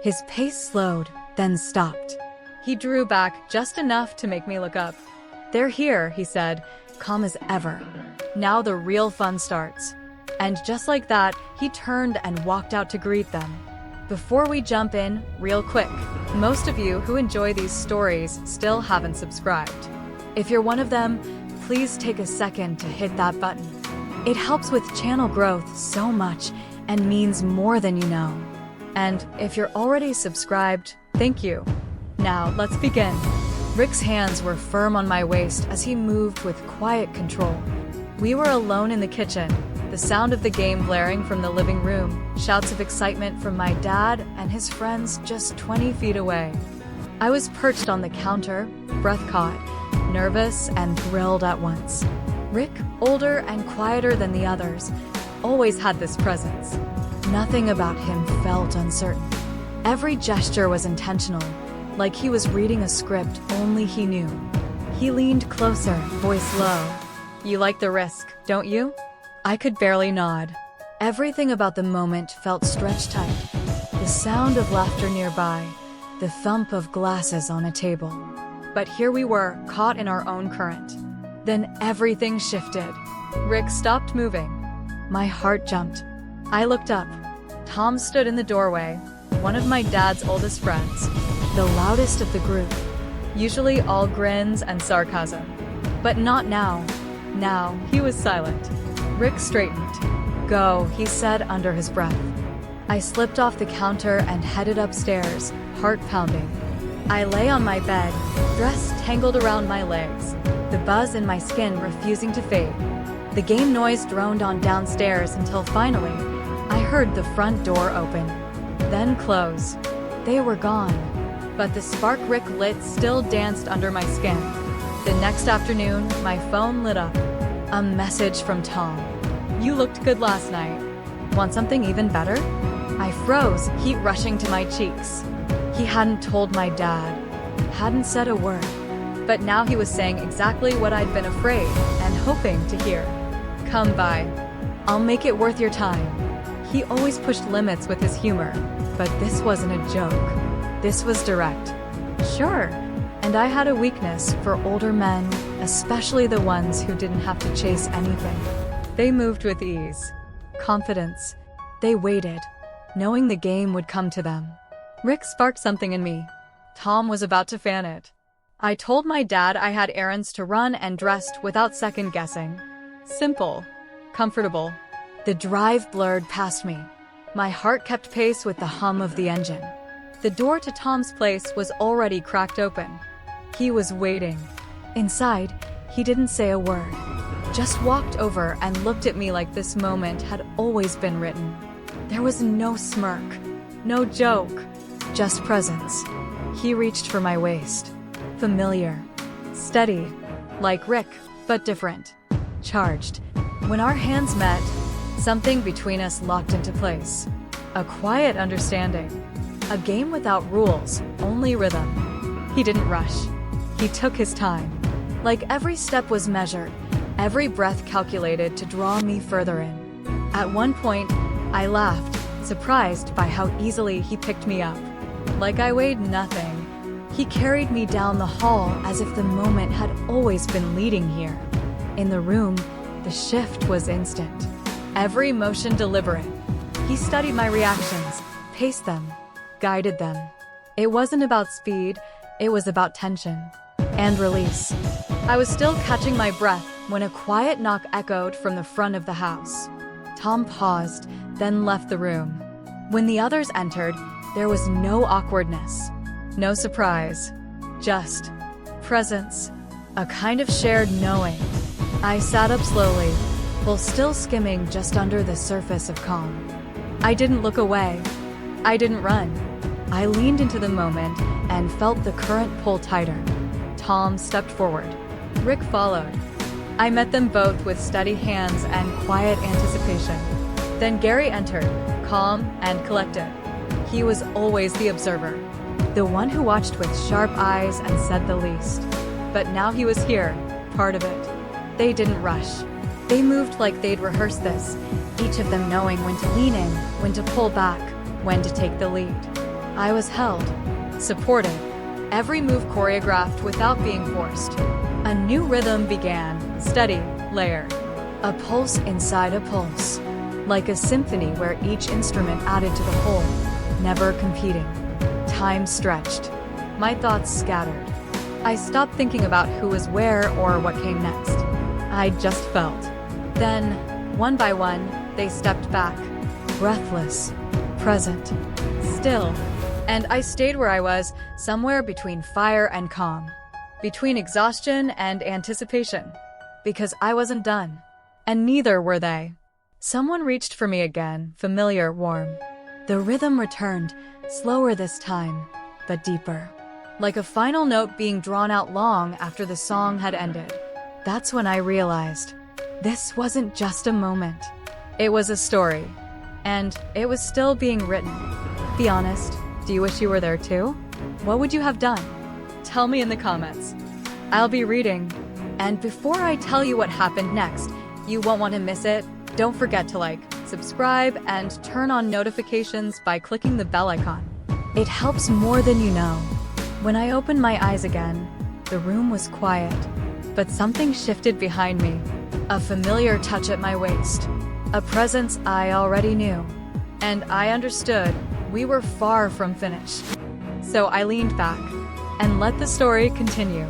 His pace slowed, then stopped. He drew back just enough to make me look up. "They're here," he said, calm as ever. "Now the real fun starts." And just like that, he turned and walked out to greet them. Before we jump in, real quick, most of you who enjoy these stories still haven't subscribed. If you're one of them, please take a second to hit that button. It helps with channel growth so much and means more than you know. And if you're already subscribed, thank you. Now, let's begin. Rick's hands were firm on my waist as he moved with quiet control. We were alone in the kitchen, the sound of the game blaring from the living room, shouts of excitement from my dad and his friends just 20 feet away. I was perched on the counter, breath caught, nervous and thrilled at once. Rick, older and quieter than the others, always had this presence. Nothing about him felt uncertain. Every gesture was intentional, like he was reading a script only he knew. He leaned closer, voice low. "You like the risk, don't you?" I could barely nod. Everything about the moment felt stretched tight. The sound of laughter nearby, the thump of glasses on a table. But here we were, caught in our own current. Then everything shifted. Rick stopped moving. My heart jumped. I looked up. Tom stood in the doorway, one of my dad's oldest friends, the loudest of the group. Usually all grins and sarcasm. But not now. Now, he was silent. Rick straightened. "Go," he said under his breath. I slipped off the counter and headed upstairs, heart pounding. I lay on my bed, dress tangled around my legs, the buzz in my skin refusing to fade. The game noise droned on downstairs until finally, I heard the front door open, then close. They were gone, but the spark Rick lit still danced under my skin. The next afternoon, my phone lit up. A message from Tom. "You looked good last night. Want something even better?" I froze, heat rushing to my cheeks. He hadn't told my dad, hadn't said a word. But now he was saying exactly what I'd been afraid and hoping to hear. "Come by. I'll make it worth your time." He always pushed limits with his humor, but this wasn't a joke. This was direct. "Sure." And I had a weakness for older men, especially the ones who didn't have to chase anything. They moved with ease, confidence. They waited, knowing the game would come to them. Rick sparked something in me. Tom was about to fan it. I told my dad I had errands to run and dressed without second guessing. Simple, comfortable. The drive blurred past me. My heart kept pace with the hum of the engine. The door to Tom's place was already cracked open. He was waiting. Inside, he didn't say a word, just walked over and looked at me like this moment had always been written. There was no smirk, no joke, just presence. He reached for my waist. Familiar, steady, like Rick, but different. Charged. When our hands met, something between us locked into place. A quiet understanding. A game without rules, only rhythm. He didn't rush. He took his time. Like every step was measured, every breath calculated to draw me further in. At one point, I laughed, surprised by how easily he picked me up. Like I weighed nothing. He carried me down the hall as if the moment had always been leading here. In the room, the shift was instant. Every motion deliberate. He studied my reactions, paced them, guided them. It wasn't about speed, it was about tension and release. I was still catching my breath when a quiet knock echoed from the front of the house. Tom paused, then left the room. When the others entered, there was no awkwardness, no surprise, just presence, a kind of shared knowing. I sat up slowly, while still skimming just under the surface of calm. I didn't look away. I didn't run. I leaned into the moment and felt the current pull tighter. Tom stepped forward. Rick followed. I met them both with steady hands and quiet anticipation. Then Gary entered, calm and collected. He was always the observer, the one who watched with sharp eyes and said the least. But now he was here, part of it. They didn't rush. They moved like they'd rehearsed this, each of them knowing when to lean in, when to pull back, when to take the lead. I was held, supported, every move choreographed without being forced. A new rhythm began, steady, layered. A pulse inside a pulse. Like a symphony where each instrument added to the whole, never competing. Time stretched. My thoughts scattered. I stopped thinking about who was where or what came next. I just felt. Then, one by one, they stepped back. Breathless, present, still. And I stayed where I was, somewhere between fire and calm. Between exhaustion and anticipation. Because I wasn't done. And neither were they. Someone reached for me again, familiar, warm. The rhythm returned, slower this time, but deeper. Like a final note being drawn out long after the song had ended. That's when I realized, this wasn't just a moment. It was a story. And it was still being written. Be honest, do you wish you were there too? What would you have done? Tell me in the comments. I'll be reading. And before I tell you what happened next, you won't want to miss it. Don't forget to like, subscribe, and turn on notifications by clicking the bell icon. It helps more than you know. When I opened my eyes again, the room was quiet, but something shifted behind me. A familiar touch at my waist. A presence I already knew. And I understood we were far from finished. So I leaned back and let the story continue.